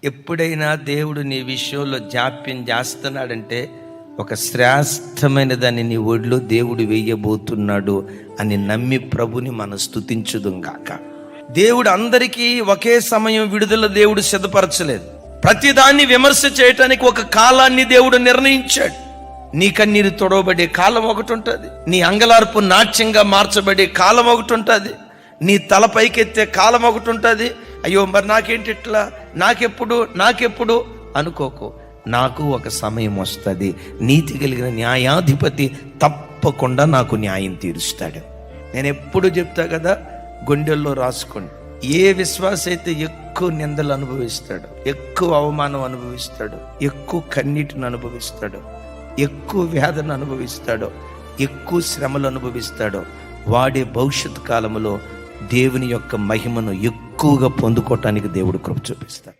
ఎప్పుడైనా దేవుడు నీ విషయంలో జాప్యం చేస్తున్నాడంటే ఒక శ్రేష్టమైన దాన్ని నీ ఒడిలో దేవుడు వేయబోతున్నాడు అని నమ్మి ప్రభుని మనం స్తుతించుదుం గాక. దేవుడు అందరికీ ఒకే సమయం విడుదల దేవుడు సిద్ధపరచలేదు. ప్రతిదాన్ని విమర్శ చేయటానికి ఒక కాలాన్ని దేవుడు నిర్ణయించాడు. నీ కన్నీరు తొడవబడే కాలం ఒకటి ఉంటుంది, నీ అంగలార్పు నాట్యంగా మార్చబడే కాలం ఒకటి ఉంటుంది, నీ తల పైకెత్తే కాలం ఒకటి ఉంటుంది. అయ్యో మరి నాకేంటి ఇట్లా, నాకెప్పుడు అనుకోకు. నాకు ఒక సమయం వస్తుంది, నీతి కలిగిన న్యాయాధిపతి తప్పకుండా నాకు న్యాయం తీరుస్తాడు. నేను ఎప్పుడు చెప్తా కదా, గుండెల్లో రాసుకోండి. ఏ విశ్వాస అయితే ఎక్కువ నిందలు అనుభవిస్తాడు, ఎక్కువ అవమానం అనుభవిస్తాడు, ఎక్కువ కన్నీటిని అనుభవిస్తాడు, ఎక్కువ వేదన అనుభవిస్తాడో, ఎక్కువ శ్రమలు అనుభవిస్తాడో, వాడే భవిష్యత్ కాలంలో దేవుని యొక్క మహిమను ఎక్కువగా పొందుకోవటానికి దేవుడు కృప చూపిస్తాడు.